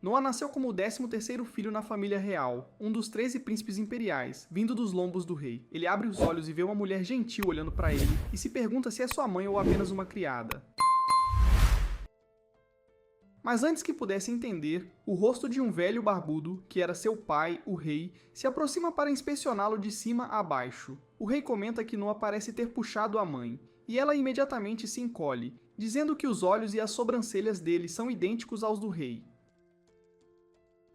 Noah nasceu como o 13º filho na família real, um dos 13 príncipes imperiais, vindo dos lombos do rei. Ele abre os olhos e vê uma mulher gentil olhando para ele, e se pergunta se é sua mãe ou apenas uma criada. Mas antes que pudesse entender, o rosto de um velho barbudo, que era seu pai, o rei, se aproxima para inspecioná-lo de cima a baixo. O rei comenta que Noah parece ter puxado a mãe, e ela imediatamente se encolhe, dizendo que os olhos e as sobrancelhas dele são idênticos aos do rei.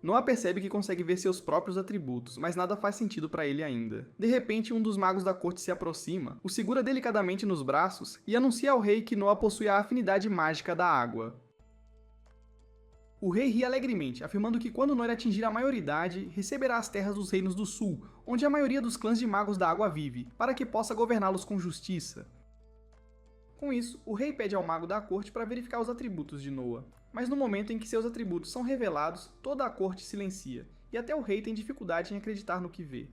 Noah percebe que consegue ver seus próprios atributos, mas nada faz sentido para ele ainda. De repente, um dos magos da corte se aproxima, o segura delicadamente nos braços e anuncia ao rei que Noah possui a afinidade mágica da água. O rei ri alegremente, afirmando que quando Noah atingir a maioridade, receberá as terras dos reinos do sul, onde a maioria dos clãs de magos da água vive, para que possa governá-los com justiça. Com isso, o rei pede ao mago da corte para verificar os atributos de Noah. Mas no momento em que seus atributos são revelados, toda a corte silencia, e até o rei tem dificuldade em acreditar no que vê.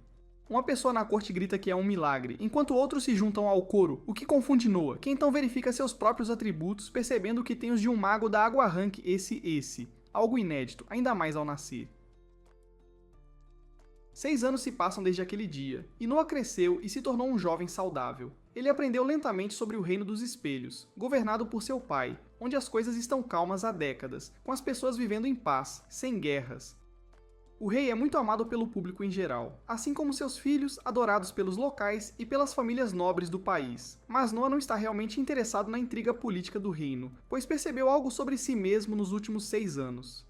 Uma pessoa na corte grita que é um milagre, enquanto outros se juntam ao coro, o que confunde Noah, que então verifica seus próprios atributos, percebendo que tem os de um mago da água rank esse, algo inédito, ainda mais ao nascer. 6 anos se passam desde aquele dia, e Noah cresceu e se tornou um jovem saudável. Ele aprendeu lentamente sobre o Reino dos Espelhos, governado por seu pai, onde as coisas estão calmas há décadas, com as pessoas vivendo em paz, sem guerras. O rei é muito amado pelo público em geral, assim como seus filhos, adorados pelos locais e pelas famílias nobres do país. Mas Noah não está realmente interessado na intriga política do reino, pois percebeu algo sobre si mesmo nos últimos 6 anos.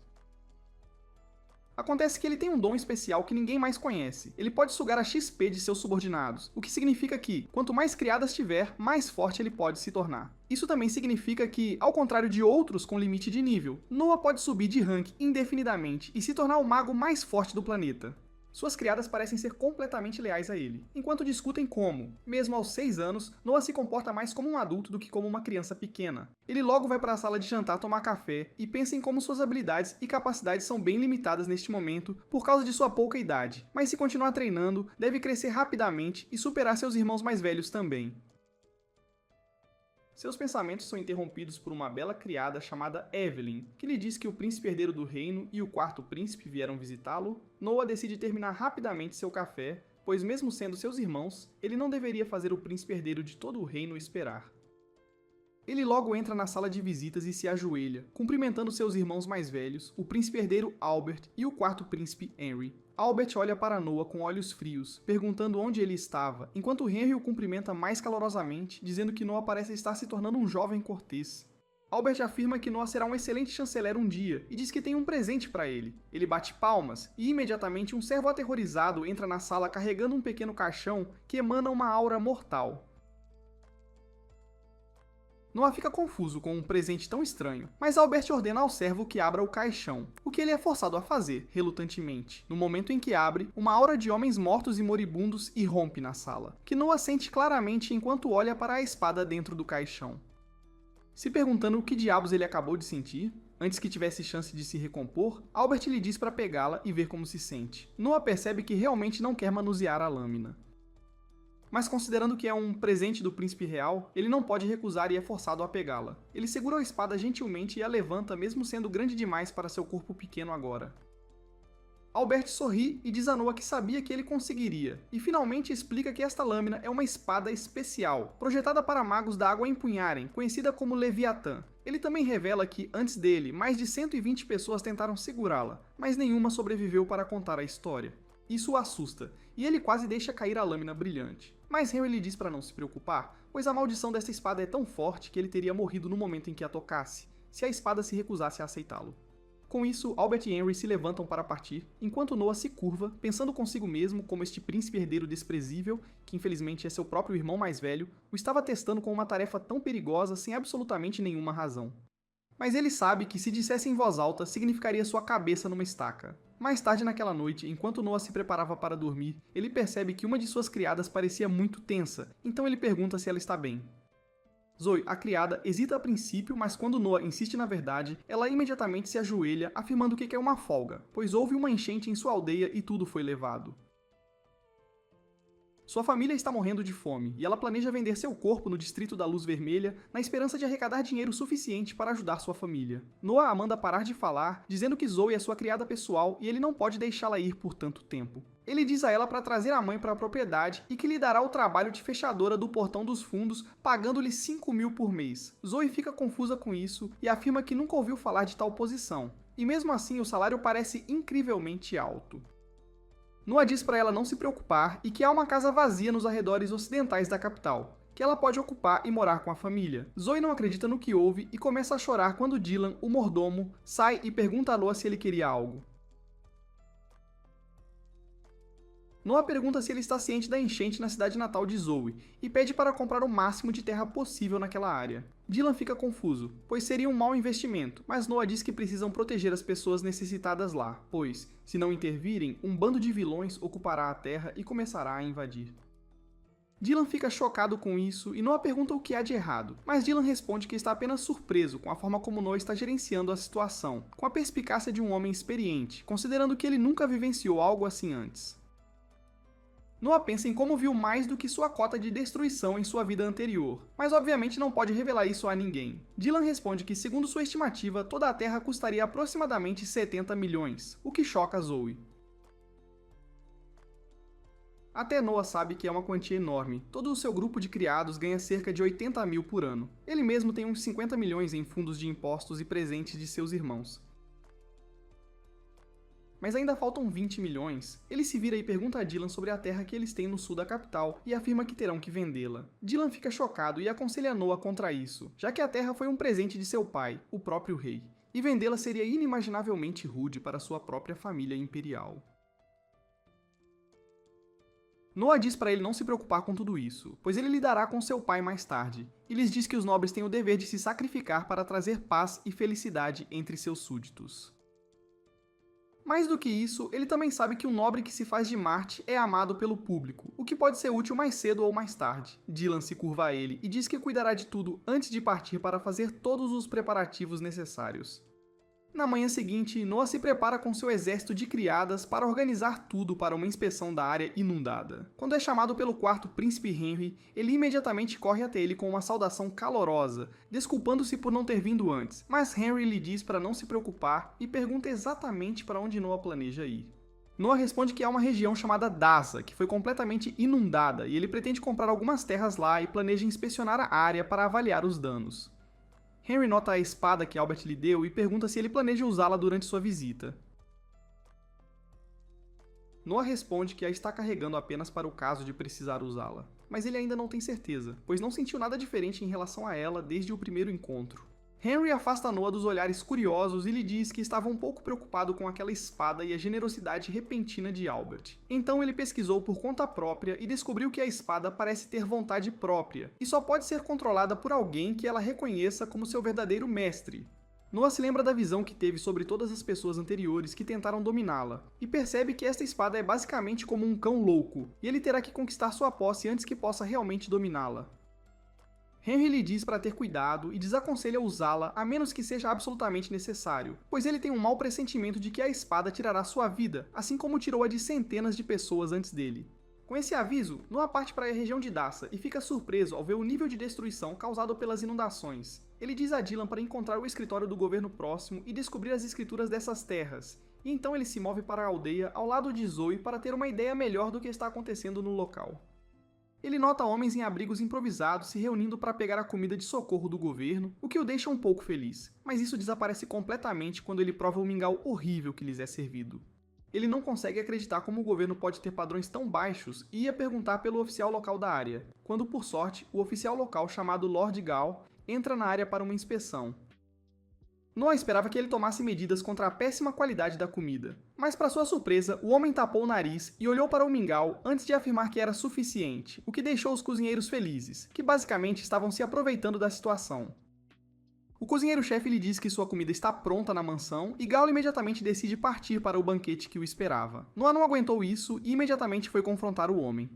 Acontece que ele tem um dom especial que ninguém mais conhece. Ele pode sugar a XP de seus subordinados, o que significa que, quanto mais criadas tiver, mais forte ele pode se tornar. Isso também significa que, ao contrário de outros com limite de nível, Noah pode subir de rank indefinidamente e se tornar o mago mais forte do planeta. Suas criadas parecem ser completamente leais a ele, enquanto discutem como, mesmo aos 6 anos, Noah se comporta mais como um adulto do que como uma criança pequena. Ele logo vai para a sala de jantar tomar café e pensa em como suas habilidades e capacidades são bem limitadas neste momento por causa de sua pouca idade, mas se continuar treinando, deve crescer rapidamente e superar seus irmãos mais velhos também. Seus pensamentos são interrompidos por uma bela criada chamada Evelyn, que lhe diz que o príncipe herdeiro do reino e o quarto príncipe vieram visitá-lo. Noah decide terminar rapidamente seu café, pois mesmo sendo seus irmãos, ele não deveria fazer o príncipe herdeiro de todo o reino esperar. Ele logo entra na sala de visitas e se ajoelha, cumprimentando seus irmãos mais velhos, o príncipe herdeiro Albert e o quarto príncipe Henry. Albert olha para Noah com olhos frios, perguntando onde ele estava, enquanto Henry o cumprimenta mais calorosamente, dizendo que Noah parece estar se tornando um jovem cortês. Albert afirma que Noah será um excelente chanceler um dia e diz que tem um presente para ele. Ele bate palmas e imediatamente um servo aterrorizado entra na sala carregando um pequeno caixão que emana uma aura mortal. Noah fica confuso com um presente tão estranho, mas Albert ordena ao servo que abra o caixão, o que ele é forçado a fazer, relutantemente. No momento em que abre, uma aura de homens mortos e moribundos irrompe na sala, que Noah sente claramente enquanto olha para a espada dentro do caixão. Se perguntando o que diabos ele acabou de sentir, antes que tivesse chance de se recompor, Albert lhe diz para pegá-la e ver como se sente. Noah percebe que realmente não quer manusear a lâmina. Mas considerando que é um presente do príncipe real, ele não pode recusar e é forçado a pegá-la. Ele segura a espada gentilmente e a levanta mesmo sendo grande demais para seu corpo pequeno agora. Albert sorri e diz a Noah que sabia que ele conseguiria, e finalmente explica que esta lâmina é uma espada especial, projetada para magos da água empunharem, conhecida como Leviatã. Ele também revela que, antes dele, mais de 120 pessoas tentaram segurá-la, mas nenhuma sobreviveu para contar a história. Isso o assusta, e ele quase deixa cair a lâmina brilhante. Mas Henry lhe diz para não se preocupar, pois a maldição dessa espada é tão forte que ele teria morrido no momento em que a tocasse, se a espada se recusasse a aceitá-lo. Com isso, Albert e Henry se levantam para partir, enquanto Noah se curva, pensando consigo mesmo como este príncipe herdeiro desprezível, que infelizmente é seu próprio irmão mais velho, o estava testando com uma tarefa tão perigosa sem absolutamente nenhuma razão. Mas ele sabe que se dissesse em voz alta, significaria sua cabeça numa estaca. Mais tarde naquela noite, enquanto Noah se preparava para dormir, ele percebe que uma de suas criadas parecia muito tensa, então ele pergunta se ela está bem. Zoe, a criada, hesita a princípio, mas quando Noah insiste na verdade, ela imediatamente se ajoelha, afirmando que quer uma folga, pois houve uma enchente em sua aldeia e tudo foi levado. Sua família está morrendo de fome e ela planeja vender seu corpo no Distrito da Luz Vermelha na esperança de arrecadar dinheiro suficiente para ajudar sua família. Noah a manda parar de falar, dizendo que Zoe é sua criada pessoal e ele não pode deixá-la ir por tanto tempo. Ele diz a ela para trazer a mãe para a propriedade e que lhe dará o trabalho de fechadora do portão dos fundos, pagando-lhe 5.000 por mês. Zoe fica confusa com isso e afirma que nunca ouviu falar de tal posição. E mesmo assim o salário parece incrivelmente alto. Noah diz para ela não se preocupar e que há uma casa vazia nos arredores ocidentais da capital, que ela pode ocupar e morar com a família. Zoe não acredita no que ouve e começa a chorar quando Dylan, o mordomo, sai e pergunta a Noah se ele queria algo. Noah pergunta se ele está ciente da enchente na cidade natal de Zoe e pede para comprar o máximo de terra possível naquela área. Dylan fica confuso, pois seria um mau investimento, mas Noah diz que precisam proteger as pessoas necessitadas lá, pois, se não intervirem, um bando de vilões ocupará a terra e começará a invadir. Dylan fica chocado com isso e Noah pergunta o que há de errado, mas Dylan responde que está apenas surpreso com a forma como Noah está gerenciando a situação, com a perspicácia de um homem experiente, considerando que ele nunca vivenciou algo assim antes. Noah pensa em como viu mais do que sua cota de destruição em sua vida anterior, mas obviamente não pode revelar isso a ninguém. Dylan responde que, segundo sua estimativa, toda a Terra custaria aproximadamente 70 milhões, o que choca Zoe. Até Noah sabe que é uma quantia enorme, todo o seu grupo de criados ganha cerca de 80 mil por ano. Ele mesmo tem uns 50 milhões em fundos de impostos e presentes de seus irmãos. Mas ainda faltam 20 milhões. Ele se vira e pergunta a Dylan sobre a terra que eles têm no sul da capital e afirma que terão que vendê-la. Dylan fica chocado e aconselha Noah contra isso, já que a terra foi um presente de seu pai, o próprio rei, e vendê-la seria inimaginavelmente rude para sua própria família imperial. Noah diz para ele não se preocupar com tudo isso, pois ele lidará com seu pai mais tarde, e lhes diz que os nobres têm o dever de se sacrificar para trazer paz e felicidade entre seus súditos. Mais do que isso, ele também sabe que um nobre que se faz de Marte é amado pelo público, o que pode ser útil mais cedo ou mais tarde. Dylan se curva a ele e diz que cuidará de tudo antes de partir para fazer todos os preparativos necessários. Na manhã seguinte, Noah se prepara com seu exército de criadas para organizar tudo para uma inspeção da área inundada. Quando é chamado pelo quarto príncipe Henry, ele imediatamente corre até ele com uma saudação calorosa, desculpando-se por não ter vindo antes, mas Henry lhe diz para não se preocupar e pergunta exatamente para onde Noah planeja ir. Noah responde que há uma região chamada Daza, que foi completamente inundada, e ele pretende comprar algumas terras lá e planeja inspecionar a área para avaliar os danos. Henry nota a espada que Albert lhe deu e pergunta se ele planeja usá-la durante sua visita. Noah responde que a está carregando apenas para o caso de precisar usá-la, mas ele ainda não tem certeza, pois não sentiu nada diferente em relação a ela desde o primeiro encontro. Henry afasta Noah dos olhares curiosos e lhe diz que estava um pouco preocupado com aquela espada e a generosidade repentina de Albert. Então ele pesquisou por conta própria e descobriu que a espada parece ter vontade própria, e só pode ser controlada por alguém que ela reconheça como seu verdadeiro mestre. Noah se lembra da visão que teve sobre todas as pessoas anteriores que tentaram dominá-la, e percebe que esta espada é basicamente como um cão louco, e ele terá que conquistar sua posse antes que possa realmente dominá-la. Henry lhe diz para ter cuidado e desaconselha usá-la a menos que seja absolutamente necessário, pois ele tem um mau pressentimento de que a espada tirará sua vida, assim como tirou a de centenas de pessoas antes dele. Com esse aviso, Noah parte para a região de Daza e fica surpreso ao ver o nível de destruição causado pelas inundações. Ele diz a Dylan para encontrar o escritório do governo próximo e descobrir as escrituras dessas terras, e então ele se move para a aldeia ao lado de Zoe para ter uma ideia melhor do que está acontecendo no local. Ele nota homens em abrigos improvisados se reunindo para pegar a comida de socorro do governo, o que o deixa um pouco feliz, mas isso desaparece completamente quando ele prova o mingau horrível que lhes é servido. Ele não consegue acreditar como o governo pode ter padrões tão baixos e ia perguntar pelo oficial local da área, quando por sorte, o oficial local chamado Lord Gal entra na área para uma inspeção. Noah esperava que ele tomasse medidas contra a péssima qualidade da comida, mas para sua surpresa, o homem tapou o nariz e olhou para o mingau antes de afirmar que era suficiente, o que deixou os cozinheiros felizes, que basicamente estavam se aproveitando da situação. O cozinheiro-chefe lhe diz que sua comida está pronta na mansão e Gal imediatamente decide partir para o banquete que o esperava. Noah não aguentou isso e imediatamente foi confrontar o homem.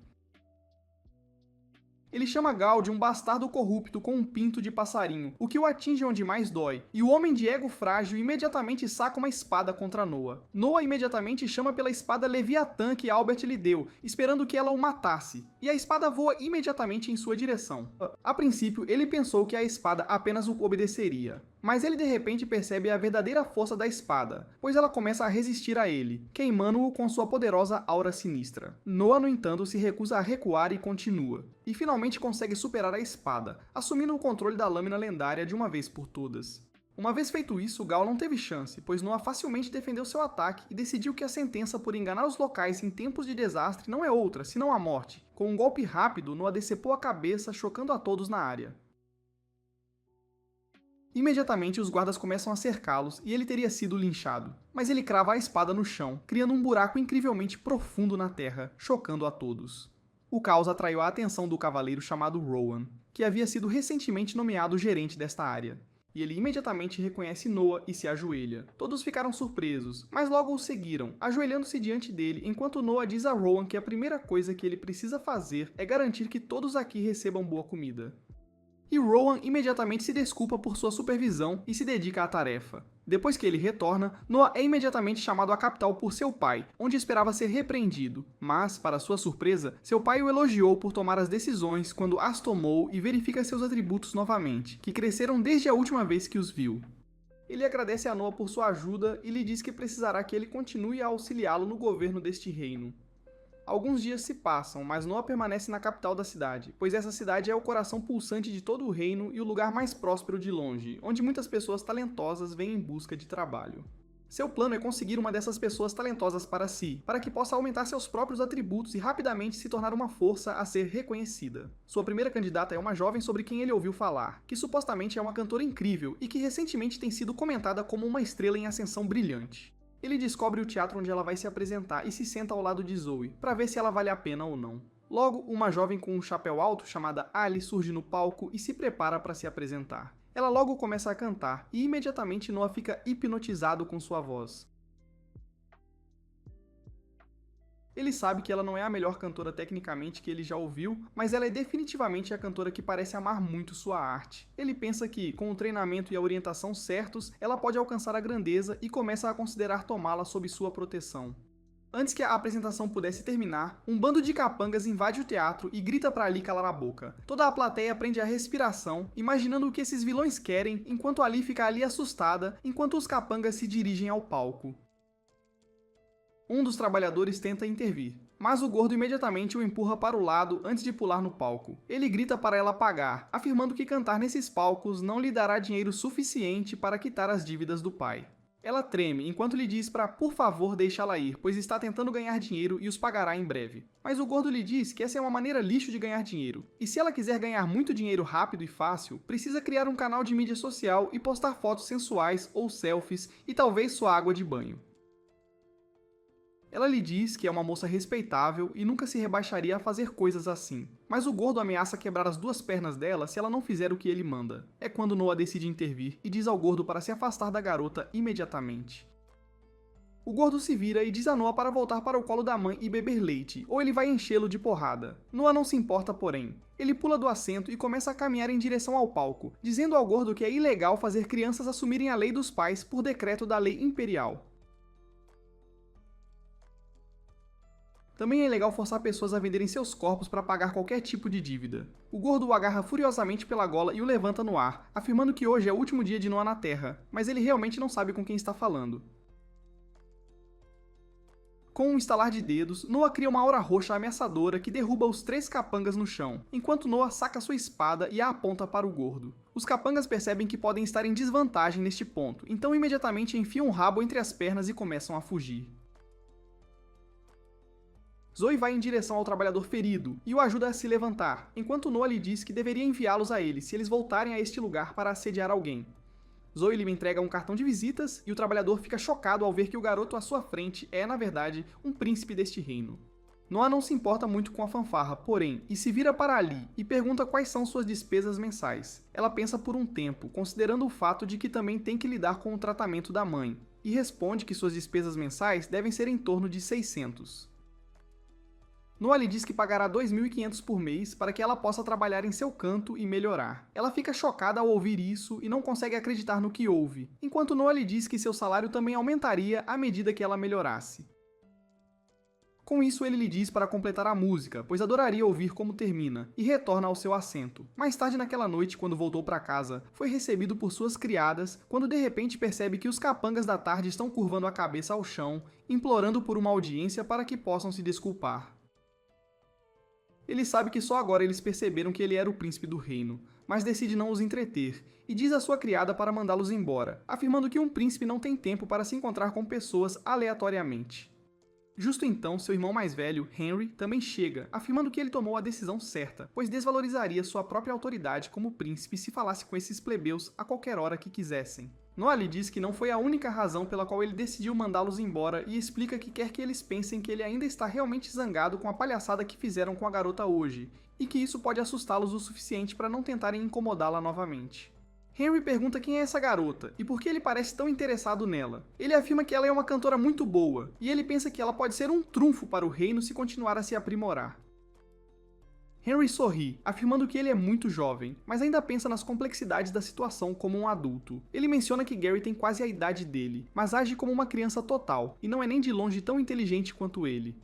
Ele chama Gal de um bastardo corrupto com um pinto de passarinho, o que o atinge onde mais dói, e o homem de ego frágil imediatamente saca uma espada contra Noah. Noah imediatamente chama pela espada Leviatã que Albert lhe deu, esperando que ela o matasse, e a espada voa imediatamente em sua direção. A princípio, ele pensou que a espada apenas o obedeceria, mas ele de repente percebe a verdadeira força da espada, pois ela começa a resistir a ele, queimando-o com sua poderosa aura sinistra. Noah, no entanto, se recusa a recuar e continua, e finalmente consegue superar a espada, assumindo o controle da lâmina lendária de uma vez por todas. Uma vez feito isso, Gal não teve chance, pois Noah facilmente defendeu seu ataque e decidiu que a sentença por enganar os locais em tempos de desastre não é outra, senão a morte. Com um golpe rápido, Noah decepou a cabeça, chocando a todos na área. Imediatamente, os guardas começam a cercá-los e ele teria sido linchado. Mas ele crava a espada no chão, criando um buraco incrivelmente profundo na terra, chocando a todos. O caos atraiu a atenção do cavaleiro chamado Rowan, que havia sido recentemente nomeado gerente desta área. E ele imediatamente reconhece Noah e se ajoelha. Todos ficaram surpresos, mas logo o seguiram, ajoelhando-se diante dele, enquanto Noah diz a Rowan que a primeira coisa que ele precisa fazer é garantir que todos aqui recebam boa comida. E Rowan imediatamente se desculpa por sua supervisão e se dedica à tarefa. Depois que ele retorna, Noah é imediatamente chamado à capital por seu pai, onde esperava ser repreendido. Mas, para sua surpresa, seu pai o elogiou por tomar as decisões quando as tomou e verifica seus atributos novamente, que cresceram desde a última vez que os viu. Ele agradece a Noah por sua ajuda e lhe diz que precisará que ele continue a auxiliá-lo no governo deste reino. Alguns dias se passam, mas Noah permanece na capital da cidade, pois essa cidade é o coração pulsante de todo o reino e o lugar mais próspero de longe, onde muitas pessoas talentosas vêm em busca de trabalho. Seu plano é conseguir uma dessas pessoas talentosas para si, para que possa aumentar seus próprios atributos e rapidamente se tornar uma força a ser reconhecida. Sua primeira candidata é uma jovem sobre quem ele ouviu falar, que supostamente é uma cantora incrível e que recentemente tem sido comentada como uma estrela em ascensão brilhante. Ele descobre o teatro onde ela vai se apresentar e se senta ao lado de Zoe, para ver se ela vale a pena ou não. Logo, uma jovem com um chapéu alto chamada Ali surge no palco e se prepara para se apresentar. Ela logo começa a cantar, e imediatamente Noah fica hipnotizado com sua voz. Ele sabe que ela não é a melhor cantora tecnicamente que ele já ouviu, mas ela é definitivamente a cantora que parece amar muito sua arte. Ele pensa que, com o treinamento e a orientação certos, ela pode alcançar a grandeza e começa a considerar tomá-la sob sua proteção. Antes que a apresentação pudesse terminar, um bando de capangas invade o teatro e grita para Ali calar a boca. Toda a plateia prende a respiração, imaginando o que esses vilões querem, enquanto Ali fica ali assustada, enquanto os capangas se dirigem ao palco. Um dos trabalhadores tenta intervir, mas o gordo imediatamente o empurra para o lado antes de pular no palco. Ele grita para ela pagar, afirmando que cantar nesses palcos não lhe dará dinheiro suficiente para quitar as dívidas do pai. Ela treme enquanto lhe diz para por favor deixá-la ir, pois está tentando ganhar dinheiro e os pagará em breve. Mas o gordo lhe diz que essa é uma maneira lixo de ganhar dinheiro, e se ela quiser ganhar muito dinheiro rápido e fácil, precisa criar um canal de mídia social e postar fotos sensuais ou selfies e talvez sua água de banho. Ela lhe diz que é uma moça respeitável e nunca se rebaixaria a fazer coisas assim, mas o gordo ameaça quebrar as duas pernas dela se ela não fizer o que ele manda. É quando Noah decide intervir e diz ao gordo para se afastar da garota imediatamente. O gordo se vira e diz a Noah para voltar para o colo da mãe e beber leite, ou ele vai enchê-lo de porrada. Noah não se importa, porém. Ele pula do assento e começa a caminhar em direção ao palco, dizendo ao gordo que é ilegal fazer crianças assumirem a lei dos pais por decreto da lei imperial. Também é ilegal forçar pessoas a venderem seus corpos para pagar qualquer tipo de dívida. O gordo o agarra furiosamente pela gola e o levanta no ar, afirmando que hoje é o último dia de Noah na Terra, mas ele realmente não sabe com quem está falando. Com um estalar de dedos, Noah cria uma aura roxa ameaçadora que derruba os 3 capangas no chão, enquanto Noah saca sua espada e a aponta para o gordo. Os capangas percebem que podem estar em desvantagem neste ponto, então imediatamente enfiam o rabo entre as pernas e começam a fugir. Zoe vai em direção ao trabalhador ferido e o ajuda a se levantar, enquanto Noah lhe diz que deveria enviá-los a ele se eles voltarem a este lugar para assediar alguém. Zoe lhe entrega um cartão de visitas e o trabalhador fica chocado ao ver que o garoto à sua frente é, na verdade, um príncipe deste reino. Noah não se importa muito com a fanfarra, porém, e se vira para Ali e pergunta quais são suas despesas mensais. Ela pensa por um tempo, considerando o fato de que também tem que lidar com o tratamento da mãe, e responde que suas despesas mensais devem ser em torno de 600. Noah lhe diz que pagará 2.500 por mês para que ela possa trabalhar em seu canto e melhorar. Ela fica chocada ao ouvir isso e não consegue acreditar no que ouve, enquanto Noah lhe diz que seu salário também aumentaria à medida que ela melhorasse. Com isso, ele lhe diz para completar a música, pois adoraria ouvir como termina, e retorna ao seu assento. Mais tarde naquela noite, quando voltou para casa, foi recebido por suas criadas, quando de repente percebe que os capangas da tarde estão curvando a cabeça ao chão, implorando por uma audiência para que possam se desculpar. Ele sabe que só agora eles perceberam que ele era o príncipe do reino, mas decide não os entreter, e diz à sua criada para mandá-los embora, afirmando que um príncipe não tem tempo para se encontrar com pessoas aleatoriamente. Justo então, seu irmão mais velho, Henry, também chega, afirmando que ele tomou a decisão certa, pois desvalorizaria sua própria autoridade como príncipe se falasse com esses plebeus a qualquer hora que quisessem. Noah lhe diz que não foi a única razão pela qual ele decidiu mandá-los embora e explica que quer que eles pensem que ele ainda está realmente zangado com a palhaçada que fizeram com a garota hoje, e que isso pode assustá-los o suficiente para não tentarem incomodá-la novamente. Henry pergunta quem é essa garota e por que ele parece tão interessado nela. Ele afirma que ela é uma cantora muito boa, e ele pensa que ela pode ser um trunfo para o reino se continuar a se aprimorar. Henry sorri, afirmando que ele é muito jovem, mas ainda pensa nas complexidades da situação como um adulto. Ele menciona que Gary tem quase a idade dele, mas age como uma criança total, e não é nem de longe tão inteligente quanto ele.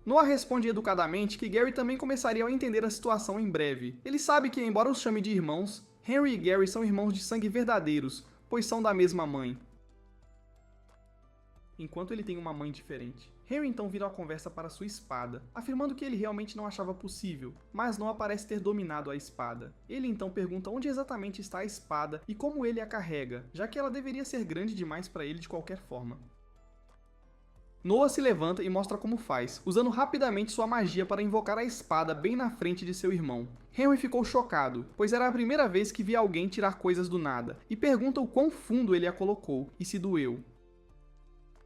Noah responde educadamente que Gary também começaria a entender a situação em breve. Ele sabe que, embora os chame de irmãos, Henry e Gary são irmãos de sangue verdadeiros, pois são da mesma mãe. Enquanto ele tem uma mãe diferente. Henry então vira a conversa para sua espada, afirmando que ele realmente não achava possível, mas Noah parece ter dominado a espada. Ele então pergunta onde exatamente está a espada e como ele a carrega, já que ela deveria ser grande demais para ele de qualquer forma. Noah se levanta e mostra como faz, usando rapidamente sua magia para invocar a espada bem na frente de seu irmão. Henry ficou chocado, pois era a primeira vez que via alguém tirar coisas do nada, e pergunta o quão fundo ele a colocou, e se doeu.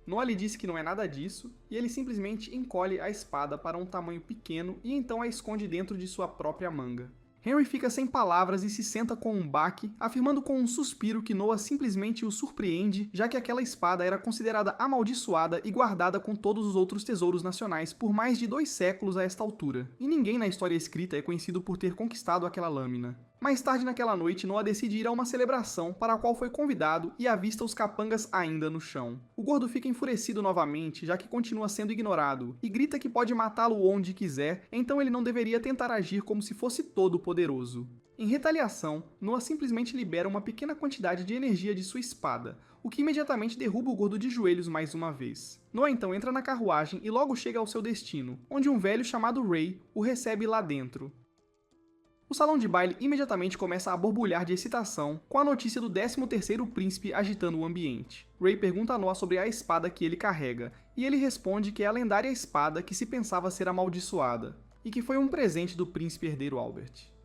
Noah lhe disse que não é nada disso, e ele simplesmente encolhe a espada para um tamanho pequeno e então a esconde dentro de sua própria manga. Henry fica sem palavras e se senta com um baque, afirmando com um suspiro que Noah simplesmente o surpreende, já que aquela espada era considerada amaldiçoada e guardada com todos os outros tesouros nacionais por mais de 2 séculos a esta altura, e ninguém na história escrita é conhecido por ter conquistado aquela lâmina. Mais tarde naquela noite, Noah decide ir a uma celebração para a qual foi convidado e avista os capangas ainda no chão. O gordo fica enfurecido novamente, já que continua sendo ignorado, e grita que pode matá-lo onde quiser, então ele não deveria tentar agir como se fosse todo poderoso. Em retaliação, Noah simplesmente libera uma pequena quantidade de energia de sua espada, o que imediatamente derruba o gordo de joelhos mais uma vez. Noah então entra na carruagem e logo chega ao seu destino, onde um velho chamado Ray o recebe lá dentro. O salão de baile imediatamente começa a borbulhar de excitação com a notícia do 13º príncipe agitando o ambiente. Ray pergunta a Noah sobre a espada que ele carrega, e ele responde que é a lendária espada que se pensava ser amaldiçoada, e que foi um presente do príncipe herdeiro Albert.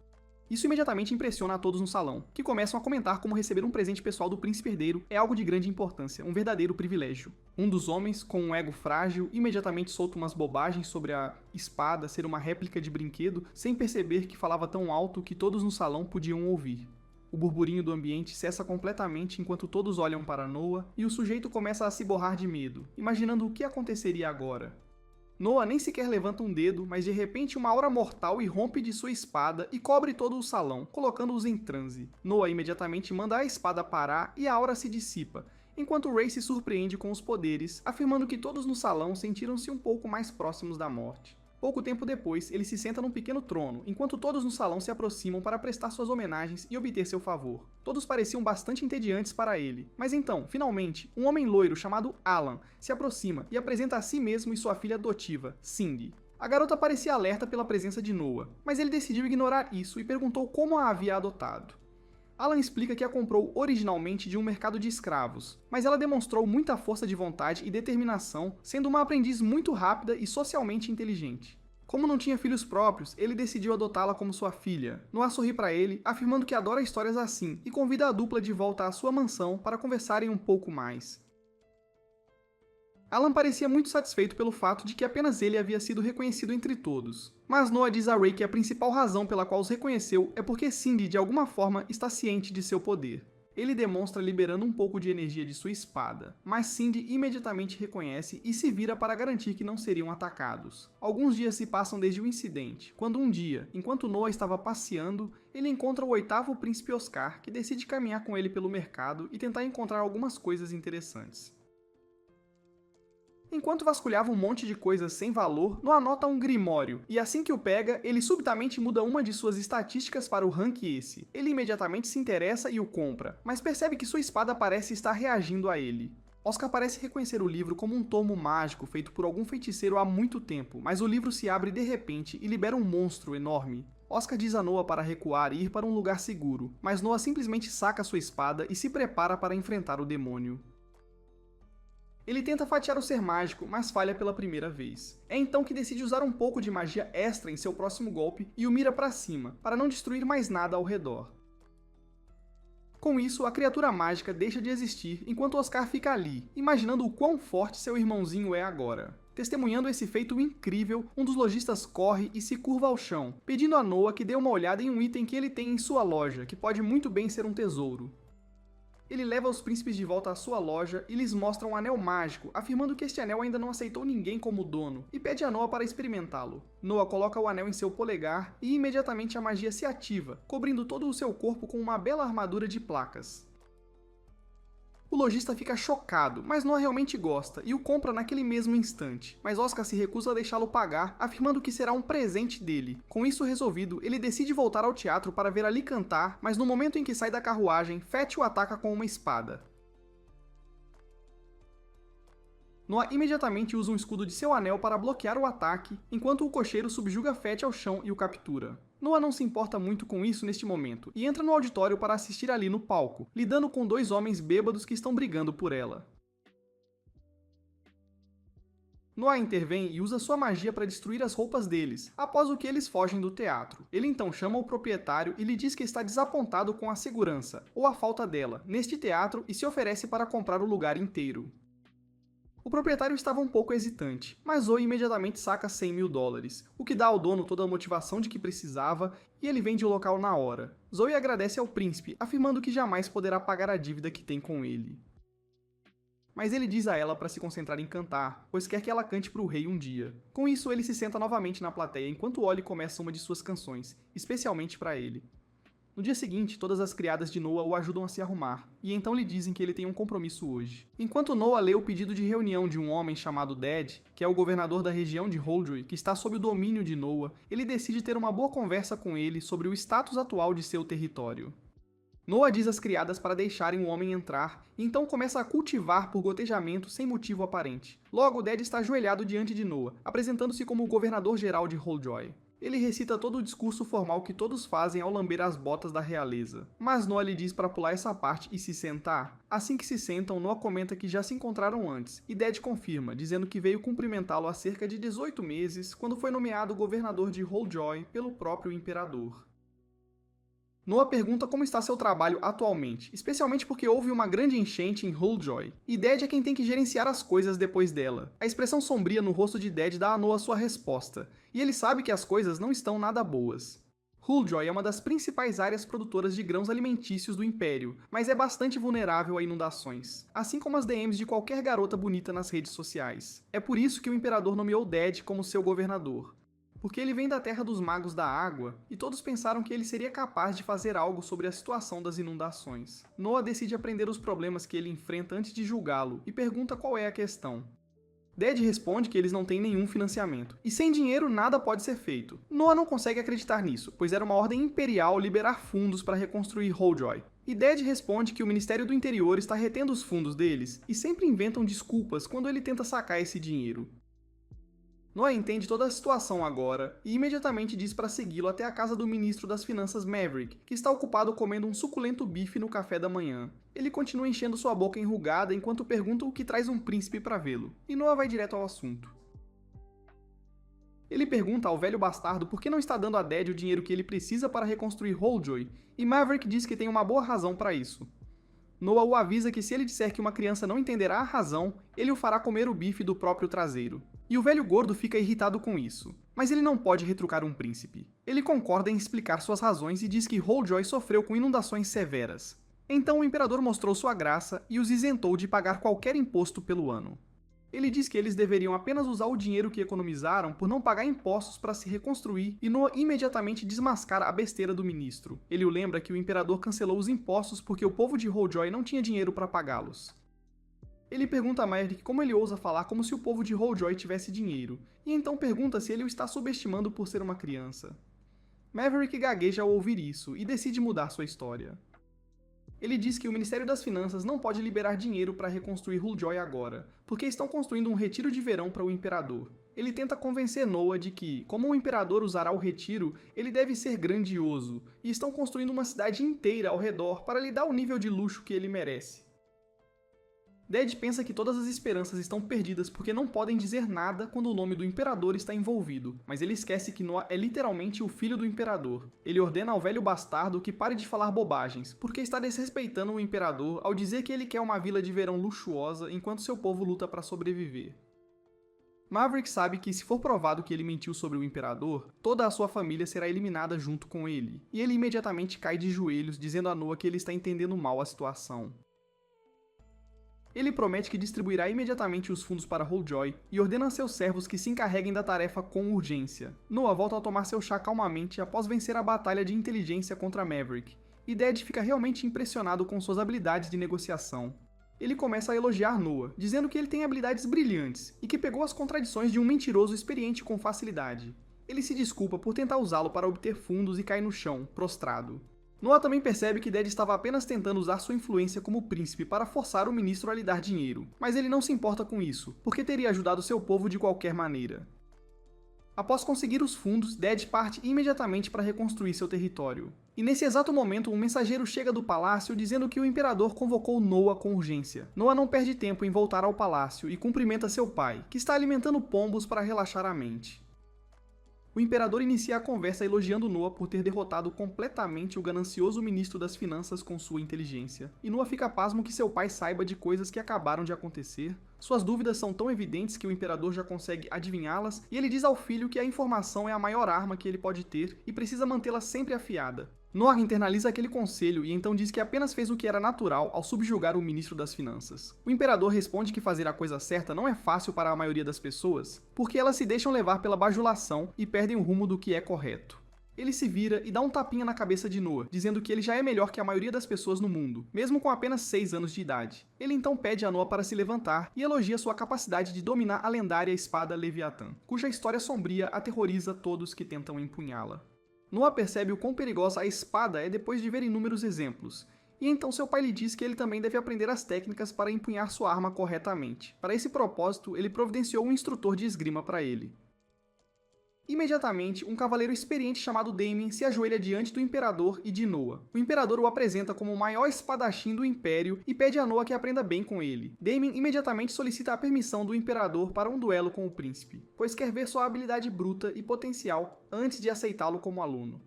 Isso imediatamente impressiona a todos no salão, que começam a comentar como receber um presente pessoal do príncipe herdeiro é algo de grande importância, um verdadeiro privilégio. Um dos homens, com um ego frágil, imediatamente solta umas bobagens sobre a espada ser uma réplica de brinquedo, sem perceber que falava tão alto que todos no salão podiam ouvir. O burburinho do ambiente cessa completamente enquanto todos olham para Noah, e o sujeito começa a se borrar de medo, imaginando o que aconteceria agora. Noah nem sequer levanta um dedo, mas de repente uma aura mortal irrompe de sua espada e cobre todo o salão, colocando-os em transe. Noah imediatamente manda a espada parar e a aura se dissipa, enquanto Ray se surpreende com os poderes, afirmando que todos no salão sentiram-se um pouco mais próximos da morte. Pouco tempo depois, ele se senta num pequeno trono, enquanto todos no salão se aproximam para prestar suas homenagens e obter seu favor. Todos pareciam bastante entediantes para ele, mas então, finalmente, um homem loiro chamado Alan se aproxima e apresenta a si mesmo e sua filha adotiva, Cindy. A garota parecia alerta pela presença de Noah, mas ele decidiu ignorar isso e perguntou como a havia adotado. Alan explica que a comprou originalmente de um mercado de escravos, mas ela demonstrou muita força de vontade e determinação, sendo uma aprendiz muito rápida e socialmente inteligente. Como não tinha filhos próprios, ele decidiu adotá-la como sua filha. Noah sorri para ele, afirmando que adora histórias assim, e convida a dupla de volta à sua mansão para conversarem um pouco mais. Alan parecia muito satisfeito pelo fato de que apenas ele havia sido reconhecido entre todos. Mas Noah diz a Ray que a principal razão pela qual os reconheceu é porque Cindy, de alguma forma, está ciente de seu poder. Ele demonstra liberando um pouco de energia de sua espada, mas Cindy imediatamente reconhece e se vira para garantir que não seriam atacados. Alguns dias se passam desde o incidente, quando um dia, enquanto Noah estava passeando, ele encontra o oitavo príncipe Oscar, que decide caminhar com ele pelo mercado e tentar encontrar algumas coisas interessantes. Enquanto vasculhava um monte de coisas sem valor, Noah nota um grimório, e assim que o pega, ele subitamente muda uma de suas estatísticas para o rank esse. Ele imediatamente se interessa e o compra, mas percebe que sua espada parece estar reagindo a ele. Oscar parece reconhecer o livro como um tomo mágico feito por algum feiticeiro há muito tempo, mas o livro se abre de repente e libera um monstro enorme. Oscar diz a Noah para recuar e ir para um lugar seguro, mas Noah simplesmente saca sua espada e se prepara para enfrentar o demônio. Ele tenta fatiar o ser mágico, mas falha pela primeira vez. É então que decide usar um pouco de magia extra em seu próximo golpe e o mira para cima, para não destruir mais nada ao redor. Com isso, a criatura mágica deixa de existir enquanto Oscar fica ali, imaginando o quão forte seu irmãozinho é agora. Testemunhando esse feito incrível, um dos lojistas corre e se curva ao chão, pedindo a Noah que dê uma olhada em um item que ele tem em sua loja, que pode muito bem ser um tesouro. Ele leva os príncipes de volta à sua loja e lhes mostra um anel mágico, afirmando que este anel ainda não aceitou ninguém como dono, e pede a Noah para experimentá-lo. Noah coloca o anel em seu polegar e imediatamente a magia se ativa, cobrindo todo o seu corpo com uma bela armadura de placas. O lojista fica chocado, mas Noah realmente gosta e o compra naquele mesmo instante, mas Oscar se recusa a deixá-lo pagar, afirmando que será um presente dele. Com isso resolvido, ele decide voltar ao teatro para ver Ali cantar, mas no momento em que sai da carruagem, Fett o ataca com uma espada. Noah imediatamente usa um escudo de seu anel para bloquear o ataque, enquanto o cocheiro subjuga Fett ao chão e o captura. Noah não se importa muito com isso neste momento, e entra no auditório para assistir Ali no palco, lidando com dois homens bêbados que estão brigando por ela. Noah intervém e usa sua magia para destruir as roupas deles, após o que eles fogem do teatro. Ele então chama o proprietário e lhe diz que está desapontado com a segurança, ou a falta dela, neste teatro e se oferece para comprar o lugar inteiro. O proprietário estava um pouco hesitante, mas Zoe imediatamente saca $100.000, o que dá ao dono toda a motivação de que precisava e ele vende o local na hora. Zoe agradece ao príncipe, afirmando que jamais poderá pagar a dívida que tem com ele. Mas ele diz a ela para se concentrar em cantar, pois quer que ela cante para o rei um dia. Com isso, ele se senta novamente na plateia enquanto Ollie começa uma de suas canções, especialmente para ele. No dia seguinte, todas as criadas de Noah o ajudam a se arrumar, e então lhe dizem que ele tem um compromisso hoje. Enquanto Noah lê o pedido de reunião de um homem chamado Dad, que é o governador da região de Holdroy, que está sob o domínio de Noah, ele decide ter uma boa conversa com ele sobre o status atual de seu território. Noah diz às criadas para deixarem o homem entrar, e então começa a cultivar por gotejamento sem motivo aparente. Logo, Dad está ajoelhado diante de Noah, apresentando-se como o governador-geral de Holdroy. Ele recita todo o discurso formal que todos fazem ao lamber as botas da realeza. Mas Noah lhe diz para pular essa parte e se sentar. Assim que se sentam, Noah comenta que já se encontraram antes, e Dad confirma, dizendo que veio cumprimentá-lo há cerca de 18 meses, quando foi nomeado governador de Holdroy pelo próprio imperador. Noah pergunta como está seu trabalho atualmente, especialmente porque houve uma grande enchente em Holdroy, e Dad é quem tem que gerenciar as coisas depois dela. A expressão sombria no rosto de Dad dá a Noah sua resposta, e ele sabe que as coisas não estão nada boas. Holdroy é uma das principais áreas produtoras de grãos alimentícios do Império, mas é bastante vulnerável a inundações, assim como as DMs de qualquer garota bonita nas redes sociais. É por isso que o Imperador nomeou Dad como seu governador, porque ele vem da Terra dos Magos da Água, e todos pensaram que ele seria capaz de fazer algo sobre a situação das inundações. Noah decide aprender os problemas que ele enfrenta antes de julgá-lo, e pergunta qual é a questão. Dad responde que eles não têm nenhum financiamento, e sem dinheiro nada pode ser feito. Noah não consegue acreditar nisso, pois era uma ordem imperial liberar fundos para reconstruir Holdroy. E Dad responde que o Ministério do Interior está retendo os fundos deles, e sempre inventam desculpas quando ele tenta sacar esse dinheiro. Noah entende toda a situação agora e imediatamente diz para segui-lo até a casa do ministro das Finanças Maverick, que está ocupado comendo um suculento bife no café da manhã. Ele continua enchendo sua boca enrugada enquanto pergunta o que traz um príncipe para vê-lo, e Noah vai direto ao assunto. Ele pergunta ao velho bastardo por que não está dando a Dad o dinheiro que ele precisa para reconstruir Holdroy, e Maverick diz que tem uma boa razão para isso. Noah o avisa que se ele disser que uma criança não entenderá a razão, ele o fará comer o bife do próprio traseiro. E o velho gordo fica irritado com isso. Mas ele não pode retrucar um príncipe. Ele concorda em explicar suas razões e diz que Holdroy sofreu com inundações severas. Então o imperador mostrou sua graça e os isentou de pagar qualquer imposto pelo ano. Ele diz que eles deveriam apenas usar o dinheiro que economizaram por não pagar impostos para se reconstruir, e Noah imediatamente desmascara a besteira do ministro. Ele o lembra que o imperador cancelou os impostos porque o povo de Holdjoy não tinha dinheiro para pagá-los. Ele pergunta a Maverick como ele ousa falar como se o povo de Holdjoy tivesse dinheiro, e então pergunta se ele o está subestimando por ser uma criança. Maverick gagueja ao ouvir isso e decide mudar sua história. Ele diz que o Ministério das Finanças não pode liberar dinheiro para reconstruir Holdjoy agora, porque estão construindo um retiro de verão para o imperador. Ele tenta convencer Noah de que, como o imperador usará o retiro, ele deve ser grandioso, e estão construindo uma cidade inteira ao redor para lhe dar o nível de luxo que ele merece. Dead pensa que todas as esperanças estão perdidas porque não podem dizer nada quando o nome do imperador está envolvido, mas ele esquece que Noah é literalmente o filho do imperador. Ele ordena ao velho bastardo que pare de falar bobagens, porque está desrespeitando o imperador ao dizer que ele quer uma vila de verão luxuosa enquanto seu povo luta para sobreviver. Maverick sabe que se for provado que ele mentiu sobre o imperador, toda a sua família será eliminada junto com ele, e ele imediatamente cai de joelhos dizendo a Noah que ele está entendendo mal a situação. Ele promete que distribuirá imediatamente os fundos para Holdjoy e ordena a seus servos que se encarreguem da tarefa com urgência. Noah volta a tomar seu chá calmamente após vencer a batalha de inteligência contra Maverick, e Dead fica realmente impressionado com suas habilidades de negociação. Ele começa a elogiar Noah, dizendo que ele tem habilidades brilhantes e que pegou as contradições de um mentiroso experiente com facilidade. Ele se desculpa por tentar usá-lo para obter fundos e cai no chão, prostrado. Noah também percebe que Dead estava apenas tentando usar sua influência como príncipe para forçar o ministro a lhe dar dinheiro, mas ele não se importa com isso, porque teria ajudado seu povo de qualquer maneira. Após conseguir os fundos, Dead parte imediatamente para reconstruir seu território. E nesse exato momento, um mensageiro chega do palácio dizendo que o imperador convocou Noah com urgência. Noah não perde tempo em voltar ao palácio e cumprimenta seu pai, que está alimentando pombos para relaxar a mente. O imperador inicia a conversa elogiando Noah por ter derrotado completamente o ganancioso ministro das finanças com sua inteligência, e Noah fica pasmo que seu pai saiba de coisas que acabaram de acontecer. Suas dúvidas são tão evidentes que o imperador já consegue adivinhá-las, e ele diz ao filho que a informação é a maior arma que ele pode ter e precisa mantê-la sempre afiada. Noah internaliza aquele conselho e então diz que apenas fez o que era natural ao subjugar o ministro das finanças. O imperador responde que fazer a coisa certa não é fácil para a maioria das pessoas, porque elas se deixam levar pela bajulação e perdem o rumo do que é correto. Ele se vira e dá um tapinha na cabeça de Noah, dizendo que ele já é melhor que a maioria das pessoas no mundo, mesmo com apenas 6 anos de idade. Ele então pede a Noah para se levantar e elogia sua capacidade de dominar a lendária espada Leviatã, cuja história sombria aterroriza todos que tentam empunhá-la. Noah percebe o quão perigosa a espada é depois de ver inúmeros exemplos, e então seu pai lhe diz que ele também deve aprender as técnicas para empunhar sua arma corretamente. Para esse propósito, ele providenciou um instrutor de esgrima para ele. Imediatamente, um cavaleiro experiente chamado Damien se ajoelha diante do imperador e de Noah. O imperador o apresenta como o maior espadachim do império e pede a Noah que aprenda bem com ele. Damien imediatamente solicita a permissão do imperador para um duelo com o príncipe, pois quer ver sua habilidade bruta e potencial antes de aceitá-lo como aluno.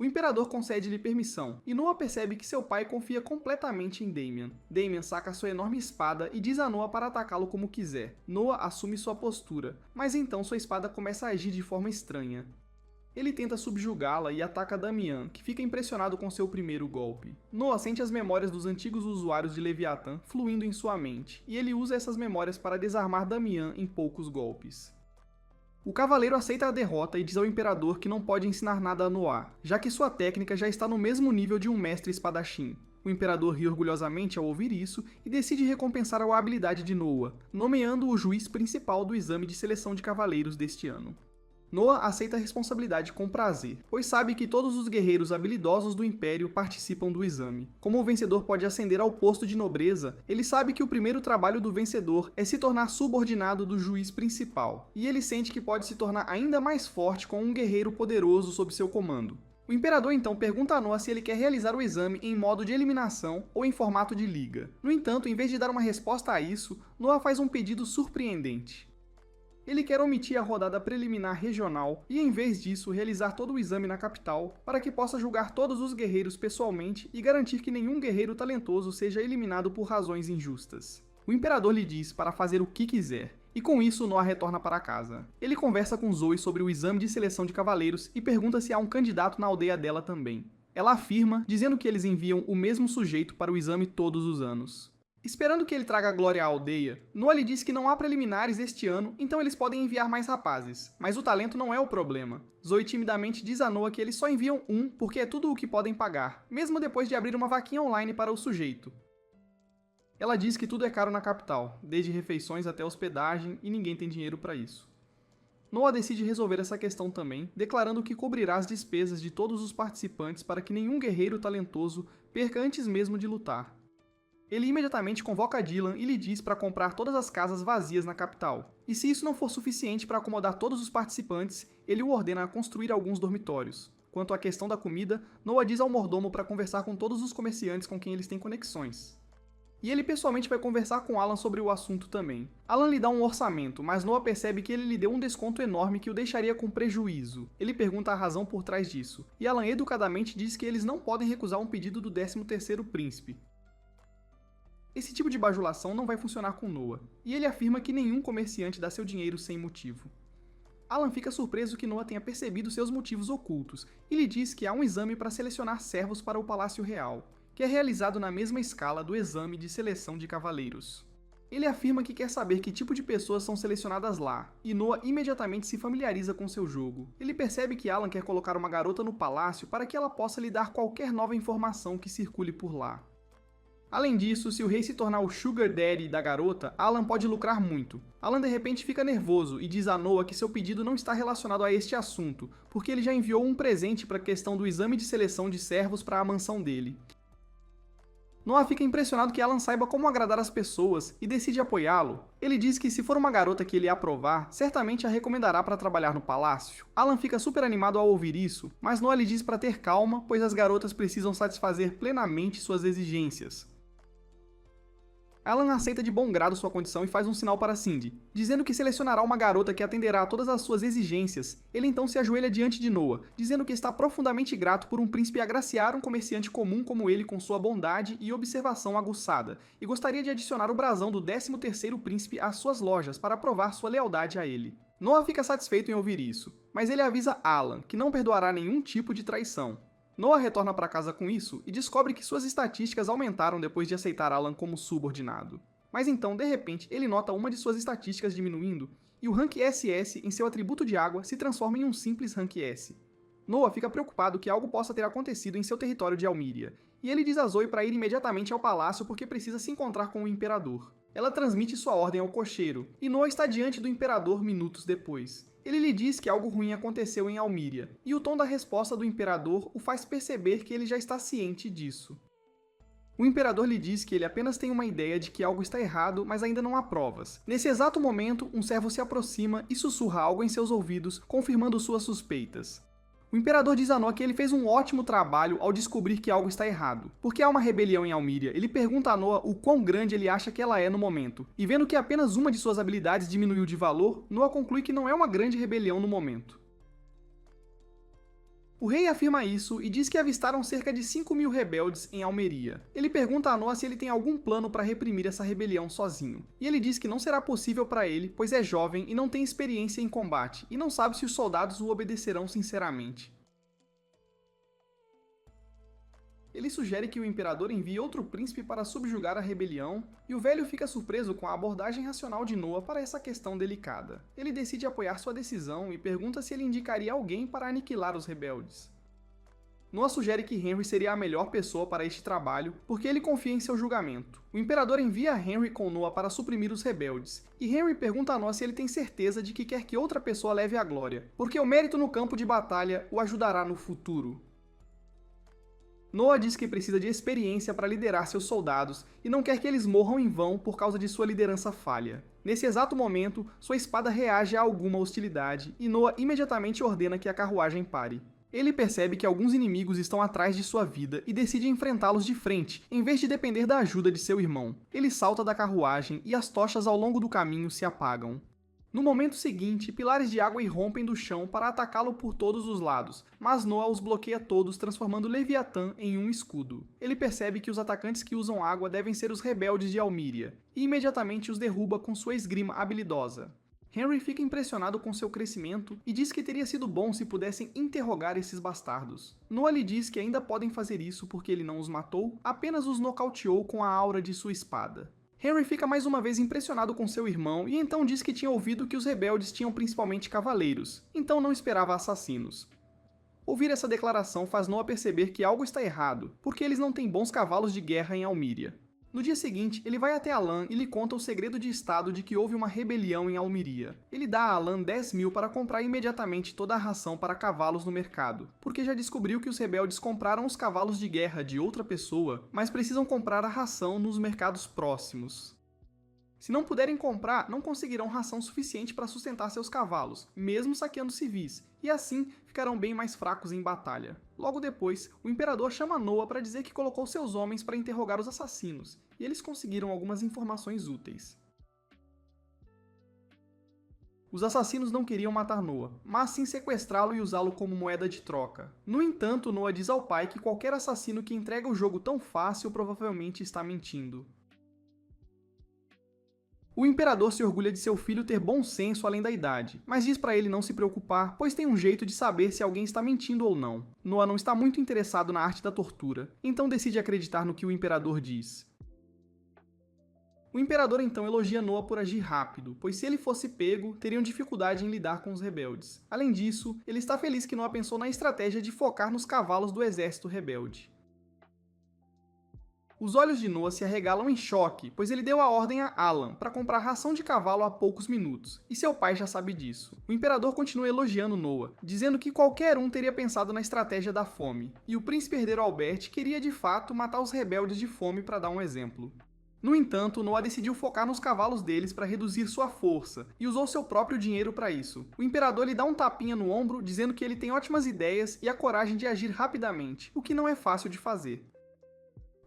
O imperador concede-lhe permissão, e Noah percebe que seu pai confia completamente em Damien. Damien saca sua enorme espada e diz a Noah para atacá-lo como quiser. Noah assume sua postura, mas então sua espada começa a agir de forma estranha. Ele tenta subjugá-la e ataca Damian, que fica impressionado com seu primeiro golpe. Noah sente as memórias dos antigos usuários de Leviatã fluindo em sua mente, e ele usa essas memórias para desarmar Damian em poucos golpes. O cavaleiro aceita a derrota e diz ao imperador que não pode ensinar nada a Noah, já que sua técnica já está no mesmo nível de um mestre espadachim. O imperador ri orgulhosamente ao ouvir isso e decide recompensar a habilidade de Noah, nomeando-o o juiz principal do exame de seleção de cavaleiros deste ano. Noah aceita a responsabilidade com prazer, pois sabe que todos os guerreiros habilidosos do Império participam do exame. Como o vencedor pode ascender ao posto de nobreza, ele sabe que o primeiro trabalho do vencedor é se tornar subordinado do juiz principal, e ele sente que pode se tornar ainda mais forte com um guerreiro poderoso sob seu comando. O imperador então pergunta a Noah se ele quer realizar o exame em modo de eliminação ou em formato de liga. No entanto, em vez de dar uma resposta a isso, Noah faz um pedido surpreendente. Ele quer omitir a rodada preliminar regional e, em vez disso, realizar todo o exame na capital para que possa julgar todos os guerreiros pessoalmente e garantir que nenhum guerreiro talentoso seja eliminado por razões injustas. O imperador lhe diz para fazer o que quiser, e com isso Noah retorna para casa. Ele conversa com Zoe sobre o exame de seleção de cavaleiros e pergunta se há um candidato na aldeia dela também. Ela afirma, dizendo que eles enviam o mesmo sujeito para o exame todos os anos. Esperando que ele traga glória à aldeia, Noah lhe diz que não há preliminares este ano, então eles podem enviar mais rapazes. Mas o talento não é o problema. Zoe timidamente diz a Noah que eles só enviam um porque é tudo o que podem pagar, mesmo depois de abrir uma vaquinha online para o sujeito. Ela diz que tudo é caro na capital, desde refeições até hospedagem, e ninguém tem dinheiro para isso. Noah decide resolver essa questão também, declarando que cobrirá as despesas de todos os participantes para que nenhum guerreiro talentoso perca antes mesmo de lutar. Ele imediatamente convoca Dylan e lhe diz para comprar todas as casas vazias na capital. E se isso não for suficiente para acomodar todos os participantes, ele o ordena a construir alguns dormitórios. Quanto à questão da comida, Noah diz ao mordomo para conversar com todos os comerciantes com quem eles têm conexões. E ele pessoalmente vai conversar com Alan sobre o assunto também. Alan lhe dá um orçamento, mas Noah percebe que ele lhe deu um desconto enorme que o deixaria com prejuízo. Ele pergunta a razão por trás disso, e Alan educadamente diz que eles não podem recusar um pedido do 13º príncipe. Esse tipo de bajulação não vai funcionar com Noah, e ele afirma que nenhum comerciante dá seu dinheiro sem motivo. Alan fica surpreso que Noah tenha percebido seus motivos ocultos, e lhe diz que há um exame para selecionar servos para o Palácio Real, que é realizado na mesma escala do exame de seleção de cavaleiros. Ele afirma que quer saber que tipo de pessoas são selecionadas lá, e Noah imediatamente se familiariza com seu jogo. Ele percebe que Alan quer colocar uma garota no palácio para que ela possa lhe dar qualquer nova informação que circule por lá. Além disso, se o rei se tornar o sugar daddy da garota, Alan pode lucrar muito. Alan de repente fica nervoso e diz a Noah que seu pedido não está relacionado a este assunto, porque ele já enviou um presente para a questão do exame de seleção de servos para a mansão dele. Noah fica impressionado que Alan saiba como agradar as pessoas e decide apoiá-lo. Ele diz que se for uma garota que ele aprovar, certamente a recomendará para trabalhar no palácio. Alan fica super animado ao ouvir isso, mas Noah lhe diz para ter calma, pois as garotas precisam satisfazer plenamente suas exigências. Alan aceita de bom grado sua condição e faz um sinal para Cindy, dizendo que selecionará uma garota que atenderá a todas as suas exigências. Ele então se ajoelha diante de Noah, dizendo que está profundamente grato por um príncipe agraciar um comerciante comum como ele com sua bondade e observação aguçada, e gostaria de adicionar o brasão do 13º príncipe às suas lojas para provar sua lealdade a ele. Noah fica satisfeito em ouvir isso, mas ele avisa Alan que não perdoará nenhum tipo de traição. Noah retorna para casa com isso e descobre que suas estatísticas aumentaram depois de aceitar Alan como subordinado. Mas então, de repente, ele nota uma de suas estatísticas diminuindo e o rank SS em seu atributo de água se transforma em um simples rank S. Noah fica preocupado que algo possa ter acontecido em seu território de Almíria, e ele diz a Zoe para ir imediatamente ao palácio porque precisa se encontrar com o imperador. Ela transmite sua ordem ao cocheiro, e Noah está diante do imperador minutos depois. Ele lhe diz que algo ruim aconteceu em Almíria, e o tom da resposta do imperador o faz perceber que ele já está ciente disso. O imperador lhe diz que ele apenas tem uma ideia de que algo está errado, mas ainda não há provas. Nesse exato momento, um servo se aproxima e sussurra algo em seus ouvidos, confirmando suas suspeitas. O imperador diz a Noah que ele fez um ótimo trabalho ao descobrir que algo está errado. Porque há uma rebelião em Almíria, ele pergunta a Noah o quão grande ele acha que ela é no momento. E vendo que apenas uma de suas habilidades diminuiu de valor, Noah conclui que não é uma grande rebelião no momento. O rei afirma isso e diz que avistaram cerca de 5.000 rebeldes em Almeria. Ele pergunta a Noah se ele tem algum plano para reprimir essa rebelião sozinho. E ele diz que não será possível para ele, pois é jovem e não tem experiência em combate, e não sabe se os soldados o obedecerão sinceramente. Ele sugere que o imperador envie outro príncipe para subjugar a rebelião, e o velho fica surpreso com a abordagem racional de Noah para essa questão delicada. Ele decide apoiar sua decisão e pergunta se ele indicaria alguém para aniquilar os rebeldes. Noah sugere que Henry seria a melhor pessoa para este trabalho, porque ele confia em seu julgamento. O imperador envia Henry com Noah para suprimir os rebeldes, e Henry pergunta a Noah se ele tem certeza de que quer que outra pessoa leve a glória, porque o mérito no campo de batalha o ajudará no futuro. Noah diz que precisa de experiência para liderar seus soldados e não quer que eles morram em vão por causa de sua liderança falha. Nesse exato momento, sua espada reage a alguma hostilidade e Noah imediatamente ordena que a carruagem pare. Ele percebe que alguns inimigos estão atrás de sua vida e decide enfrentá-los de frente, em vez de depender da ajuda de seu irmão. Ele salta da carruagem e as tochas ao longo do caminho se apagam. No momento seguinte, pilares de água irrompem do chão para atacá-lo por todos os lados, mas Noah os bloqueia todos, transformando Leviatã em um escudo. Ele percebe que os atacantes que usam água devem ser os rebeldes de Almíria, e imediatamente os derruba com sua esgrima habilidosa. Henry fica impressionado com seu crescimento e diz que teria sido bom se pudessem interrogar esses bastardos. Noah lhe diz que ainda podem fazer isso porque ele não os matou, apenas os nocauteou com a aura de sua espada. Henry fica mais uma vez impressionado com seu irmão e então diz que tinha ouvido que os rebeldes tinham principalmente cavaleiros, então não esperava assassinos. Ouvir essa declaração faz Noah perceber que algo está errado, porque eles não têm bons cavalos de guerra em Almíria. No dia seguinte, ele vai até Alan e lhe conta o segredo de estado de que houve uma rebelião em Almíria. Ele dá a Alan 10.000 para comprar imediatamente toda a ração para cavalos no mercado, porque já descobriu que os rebeldes compraram os cavalos de guerra de outra pessoa, mas precisam comprar a ração nos mercados próximos. Se não puderem comprar, não conseguirão ração suficiente para sustentar seus cavalos, mesmo saqueando civis, e assim ficarão bem mais fracos em batalha. Logo depois, o imperador chama Noah para dizer que colocou seus homens para interrogar os assassinos, e eles conseguiram algumas informações úteis. Os assassinos não queriam matar Noah, mas sim sequestrá-lo e usá-lo como moeda de troca. No entanto, Noah diz ao pai que qualquer assassino que entrega o jogo tão fácil provavelmente está mentindo. O imperador se orgulha de seu filho ter bom senso além da idade, mas diz para ele não se preocupar, pois tem um jeito de saber se alguém está mentindo ou não. Noah não está muito interessado na arte da tortura, então decide acreditar no que o imperador diz. O imperador então elogia Noah por agir rápido, pois se ele fosse pego, teriam dificuldade em lidar com os rebeldes. Além disso, ele está feliz que Noah pensou na estratégia de focar nos cavalos do exército rebelde. Os olhos de Noah se arregalam em choque, pois ele deu a ordem a Alan para comprar ração de cavalo há poucos minutos, e seu pai já sabe disso. O imperador continua elogiando Noah, dizendo que qualquer um teria pensado na estratégia da fome, e o príncipe herdeiro Albert queria de fato matar os rebeldes de fome para dar um exemplo. No entanto, Noah decidiu focar nos cavalos deles para reduzir sua força, e usou seu próprio dinheiro para isso. O imperador lhe dá um tapinha no ombro, dizendo que ele tem ótimas ideias e a coragem de agir rapidamente, o que não é fácil de fazer.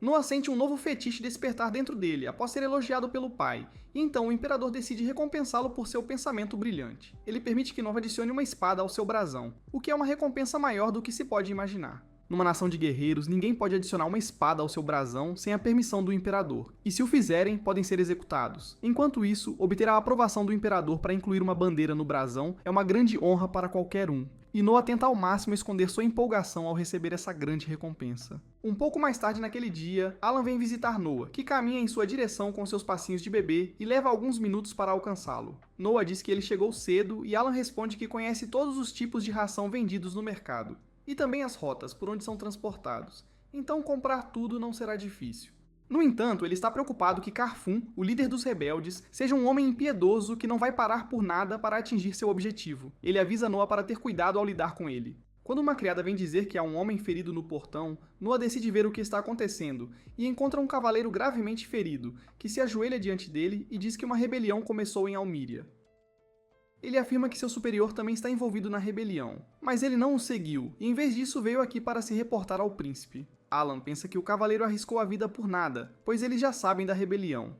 Noah sente um novo fetiche despertar dentro dele, após ser elogiado pelo pai, e então o imperador decide recompensá-lo por seu pensamento brilhante. Ele permite que Noah adicione uma espada ao seu brasão, o que é uma recompensa maior do que se pode imaginar. Numa nação de guerreiros, ninguém pode adicionar uma espada ao seu brasão sem a permissão do imperador, e se o fizerem, podem ser executados. Enquanto isso, obter a aprovação do imperador para incluir uma bandeira no brasão é uma grande honra para qualquer um, e Noah tenta ao máximo esconder sua empolgação ao receber essa grande recompensa. Um pouco mais tarde naquele dia, Alan vem visitar Noah, que caminha em sua direção com seus passinhos de bebê e leva alguns minutos para alcançá-lo. Noah diz que ele chegou cedo e Alan responde que conhece todos os tipos de ração vendidos no mercado, e também as rotas por onde são transportados, então comprar tudo não será difícil. No entanto, ele está preocupado que Carfun, o líder dos rebeldes, seja um homem impiedoso que não vai parar por nada para atingir seu objetivo. Ele avisa Noah para ter cuidado ao lidar com ele. Quando uma criada vem dizer que há um homem ferido no portão, Noah decide ver o que está acontecendo e encontra um cavaleiro gravemente ferido, que se ajoelha diante dele e diz que uma rebelião começou em Almíria. Ele afirma que seu superior também está envolvido na rebelião, mas ele não o seguiu, e em vez disso veio aqui para se reportar ao príncipe. Alan pensa que o cavaleiro arriscou a vida por nada, pois eles já sabem da rebelião.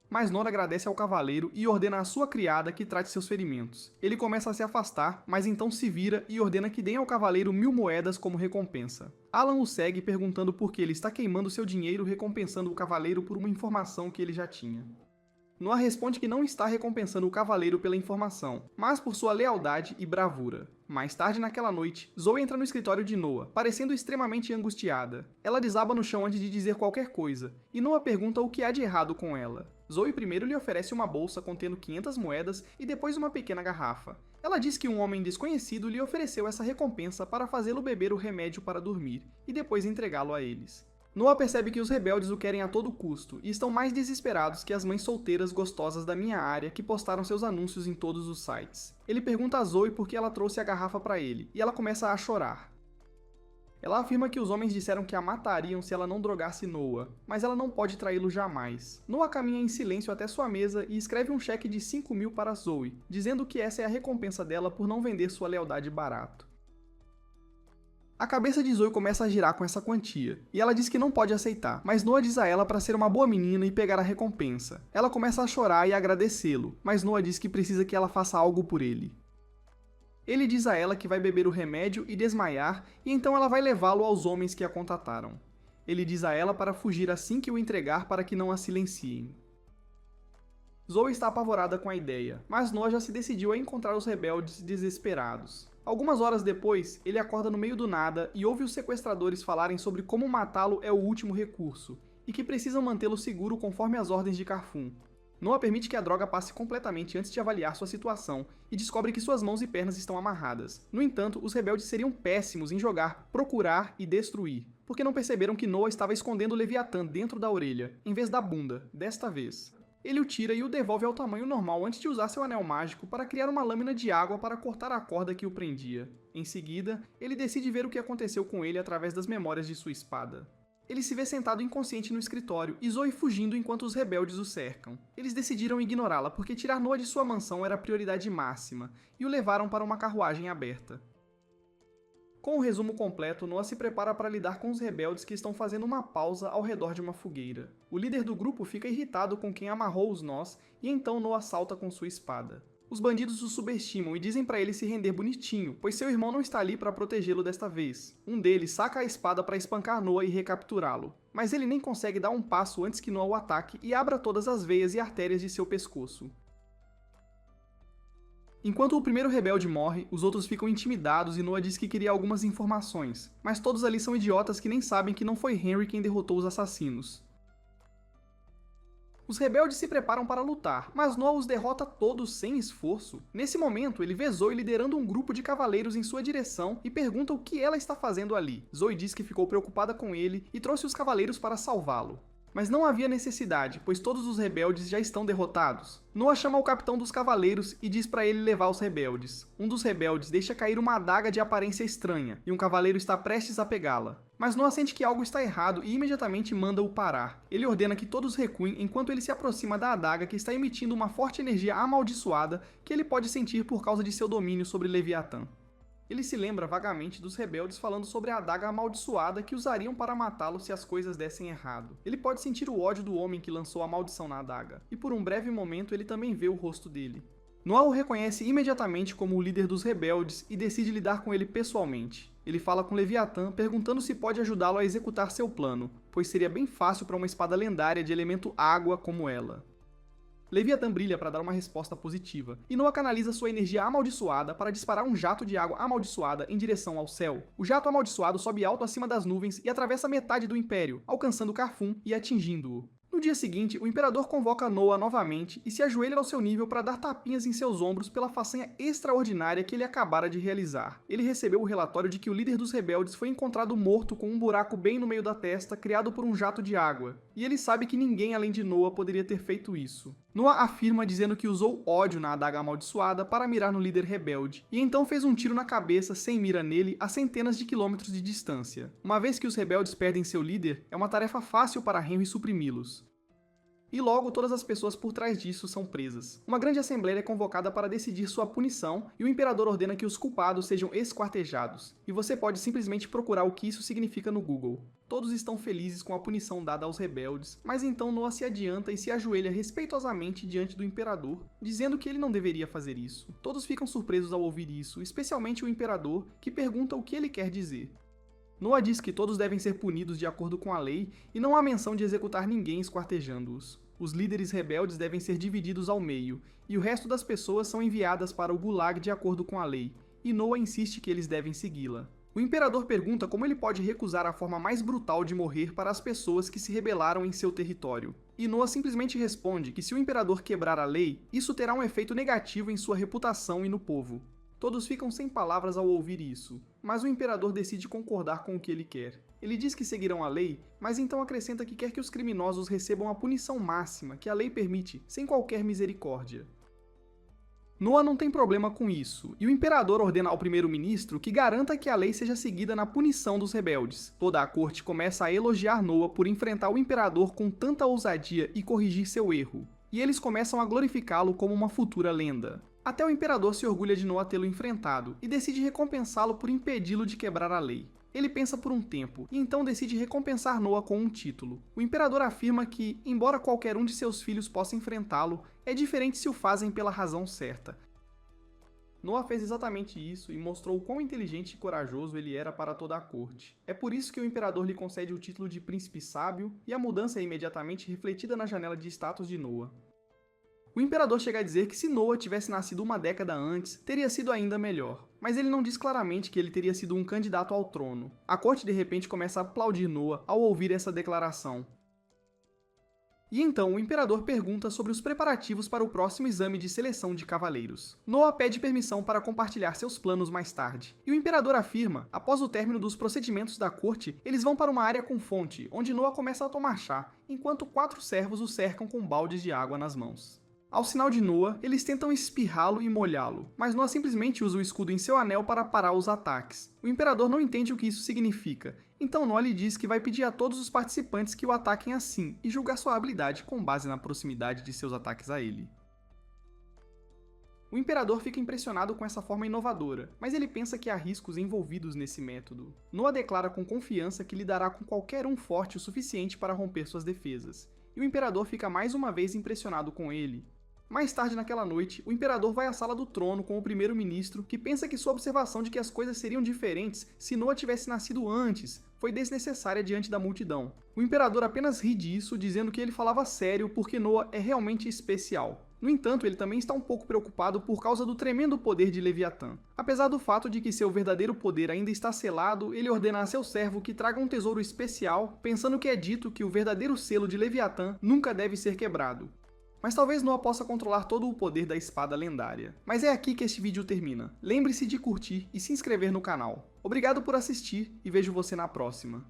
Mas Noah agradece ao cavaleiro e ordena à sua criada que trate seus ferimentos. Ele começa a se afastar, mas então se vira e ordena que deem ao cavaleiro 1000 moedas como recompensa. Alan o segue perguntando por que ele está queimando seu dinheiro recompensando o cavaleiro por uma informação que ele já tinha. Noah responde que não está recompensando o cavaleiro pela informação, mas por sua lealdade e bravura. Mais tarde naquela noite, Zoe entra no escritório de Noah, parecendo extremamente angustiada. Ela desaba no chão antes de dizer qualquer coisa, e Noah pergunta o que há de errado com ela. Zoe primeiro lhe oferece uma bolsa contendo 500 moedas e depois uma pequena garrafa. Ela diz que um homem desconhecido lhe ofereceu essa recompensa para fazê-lo beber o remédio para dormir, e depois entregá-lo a eles. Noah percebe que os rebeldes o querem a todo custo, e estão mais desesperados que as mães solteiras gostosas da minha área que postaram seus anúncios em todos os sites. Ele pergunta a Zoe por que ela trouxe a garrafa para ele, e ela começa a chorar. Ela afirma que os homens disseram que a matariam se ela não drogasse Noah, mas ela não pode traí-lo jamais. Noah caminha em silêncio até sua mesa e escreve um cheque de 5.000 para Zoe, dizendo que essa é a recompensa dela por não vender sua lealdade barato. A cabeça de Zoe começa a girar com essa quantia, e ela diz que não pode aceitar, mas Noah diz a ela para ser uma boa menina e pegar a recompensa. Ela começa a chorar e agradecê-lo, mas Noah diz que precisa que ela faça algo por ele. Ele diz a ela que vai beber o remédio e desmaiar, e então ela vai levá-lo aos homens que a contataram. Ele diz a ela para fugir assim que o entregar para que não a silenciem. Zoe está apavorada com a ideia, mas Noah já se decidiu a encontrar os rebeldes desesperados. Algumas horas depois, ele acorda no meio do nada e ouve os sequestradores falarem sobre como matá-lo é o último recurso, e que precisam mantê-lo seguro conforme as ordens de Carfun. Noah permite que a droga passe completamente antes de avaliar sua situação e descobre que suas mãos e pernas estão amarradas. No entanto, os rebeldes seriam péssimos em jogar, procurar e destruir, porque não perceberam que Noah estava escondendo o Leviatã dentro da orelha, em vez da bunda, desta vez. Ele o tira e o devolve ao tamanho normal antes de usar seu anel mágico para criar uma lâmina de água para cortar a corda que o prendia. Em seguida, ele decide ver o que aconteceu com ele através das memórias de sua espada. Ele se vê sentado inconsciente no escritório e Zoe fugindo enquanto os rebeldes o cercam. Eles decidiram ignorá-la porque tirar Noah de sua mansão era a prioridade máxima e o levaram para uma carruagem aberta. Com o resumo completo, Noah se prepara para lidar com os rebeldes que estão fazendo uma pausa ao redor de uma fogueira. O líder do grupo fica irritado com quem amarrou os nós e então Noah salta com sua espada. Os bandidos o subestimam e dizem para ele se render bonitinho, pois seu irmão não está ali para protegê-lo desta vez. Um deles saca a espada para espancar Noah e recapturá-lo, mas ele nem consegue dar um passo antes que Noah o ataque e abra todas as veias e artérias de seu pescoço. Enquanto o primeiro rebelde morre, os outros ficam intimidados e Noah diz que queria algumas informações, mas todos ali são idiotas que nem sabem que não foi Henry quem derrotou os assassinos. Os rebeldes se preparam para lutar, mas Noah os derrota todos sem esforço. Nesse momento, ele vê Zoe liderando um grupo de cavaleiros em sua direção e pergunta o que ela está fazendo ali. Zoe diz que ficou preocupada com ele e trouxe os cavaleiros para salvá-lo. Mas não havia necessidade, pois todos os rebeldes já estão derrotados. Noah chama o capitão dos cavaleiros e diz para ele levar os rebeldes. Um dos rebeldes deixa cair uma adaga de aparência estranha, e um cavaleiro está prestes a pegá-la. Mas Noah sente que algo está errado e imediatamente manda-o parar. Ele ordena que todos recuem enquanto ele se aproxima da adaga que está emitindo uma forte energia amaldiçoada que ele pode sentir por causa de seu domínio sobre Leviatã. Ele se lembra vagamente dos rebeldes falando sobre a adaga amaldiçoada que usariam para matá-lo se as coisas dessem errado. Ele pode sentir o ódio do homem que lançou a maldição na adaga, e por um breve momento ele também vê o rosto dele. Noah o reconhece imediatamente como o líder dos rebeldes e decide lidar com ele pessoalmente. Ele fala com Leviatã perguntando se pode ajudá-lo a executar seu plano, pois seria bem fácil para uma espada lendária de elemento água como ela. Leviatã brilha para dar uma resposta positiva, e Noah canaliza sua energia amaldiçoada para disparar um jato de água amaldiçoada em direção ao céu. O jato amaldiçoado sobe alto acima das nuvens e atravessa metade do Império, alcançando Carfun e atingindo-o. No dia seguinte, o Imperador convoca Noah novamente e se ajoelha ao seu nível para dar tapinhas em seus ombros pela façanha extraordinária que ele acabara de realizar. Ele recebeu o relatório de que o líder dos rebeldes foi encontrado morto com um buraco bem no meio da testa criado por um jato de água, e ele sabe que ninguém além de Noah poderia ter feito isso. Noah afirma dizendo que usou ódio na adaga amaldiçoada para mirar no líder rebelde, e então fez um tiro na cabeça sem mira nele a centenas de quilômetros de distância. Uma vez que os rebeldes perdem seu líder, é uma tarefa fácil para Henry suprimi-los. E logo todas as pessoas por trás disso são presas. Uma grande assembleia é convocada para decidir sua punição e o imperador ordena que os culpados sejam esquartejados. E você pode simplesmente procurar o que isso significa no Google. Todos estão felizes com a punição dada aos rebeldes, mas então Noah se adianta e se ajoelha respeitosamente diante do imperador, dizendo que ele não deveria fazer isso. Todos ficam surpresos ao ouvir isso, especialmente o imperador, que pergunta o que ele quer dizer. Noah diz que todos devem ser punidos de acordo com a lei e não há menção de executar ninguém esquartejando-os. Os líderes rebeldes devem ser divididos ao meio, e o resto das pessoas são enviadas para o Gulag de acordo com a lei, e Noah insiste que eles devem segui-la. O imperador pergunta como ele pode recusar a forma mais brutal de morrer para as pessoas que se rebelaram em seu território. E Noah simplesmente responde que se o imperador quebrar a lei, isso terá um efeito negativo em sua reputação e no povo. Todos ficam sem palavras ao ouvir isso, mas o imperador decide concordar com o que ele quer. Ele diz que seguirão a lei, mas então acrescenta que quer que os criminosos recebam a punição máxima que a lei permite, sem qualquer misericórdia. Noah não tem problema com isso, e o imperador ordena ao primeiro-ministro que garanta que a lei seja seguida na punição dos rebeldes. Toda a corte começa a elogiar Noah por enfrentar o imperador com tanta ousadia e corrigir seu erro, e eles começam a glorificá-lo como uma futura lenda. Até o imperador se orgulha de Noah tê-lo enfrentado e decide recompensá-lo por impedi-lo de quebrar a lei. Ele pensa por um tempo, e então decide recompensar Noah com um título. O imperador afirma que, embora qualquer um de seus filhos possa enfrentá-lo, é diferente se o fazem pela razão certa. Noah fez exatamente isso e mostrou o quão inteligente e corajoso ele era para toda a corte. É por isso que o imperador lhe concede o título de príncipe sábio, e a mudança é imediatamente refletida na janela de status de Noah. O O imperador chega a dizer que se Noah tivesse nascido uma década antes, teria sido ainda melhor. Mas ele não diz claramente que ele teria sido um candidato ao trono. A corte de repente começa a aplaudir Noah ao ouvir essa declaração. E então o imperador pergunta sobre os preparativos para o próximo exame de seleção de cavaleiros. Noah pede permissão para compartilhar seus planos mais tarde. E o imperador afirma, após o término dos procedimentos da corte, eles vão para uma área com fonte, onde Noah começa a tomar chá, enquanto 4 servos o cercam com baldes de água nas mãos. Ao sinal de Noah, eles tentam espirrá-lo e molhá-lo, mas Noah simplesmente usa o escudo em seu anel para parar os ataques. O imperador não entende o que isso significa, então Noah lhe diz que vai pedir a todos os participantes que o ataquem assim, e julgar sua habilidade com base na proximidade de seus ataques a ele. O imperador fica impressionado com essa forma inovadora, mas ele pensa que há riscos envolvidos nesse método. Noah declara com confiança que lidará com qualquer um forte o suficiente para romper suas defesas, e o imperador fica mais uma vez impressionado com ele. Mais tarde naquela noite, o imperador vai à sala do trono com o primeiro-ministro, que pensa que sua observação de que as coisas seriam diferentes se Noah tivesse nascido antes foi desnecessária diante da multidão. O imperador apenas ri disso, dizendo que ele falava sério porque Noah é realmente especial. No entanto, ele também está um pouco preocupado por causa do tremendo poder de Leviatã. Apesar do fato de que seu verdadeiro poder ainda está selado, ele ordena a seu servo que traga um tesouro especial, pensando que é dito que o verdadeiro selo de Leviatã nunca deve ser quebrado. Mas talvez Noah possa controlar todo o poder da espada lendária. Mas é aqui que este vídeo termina. Lembre-se de curtir e se inscrever no canal. Obrigado por assistir e vejo você na próxima.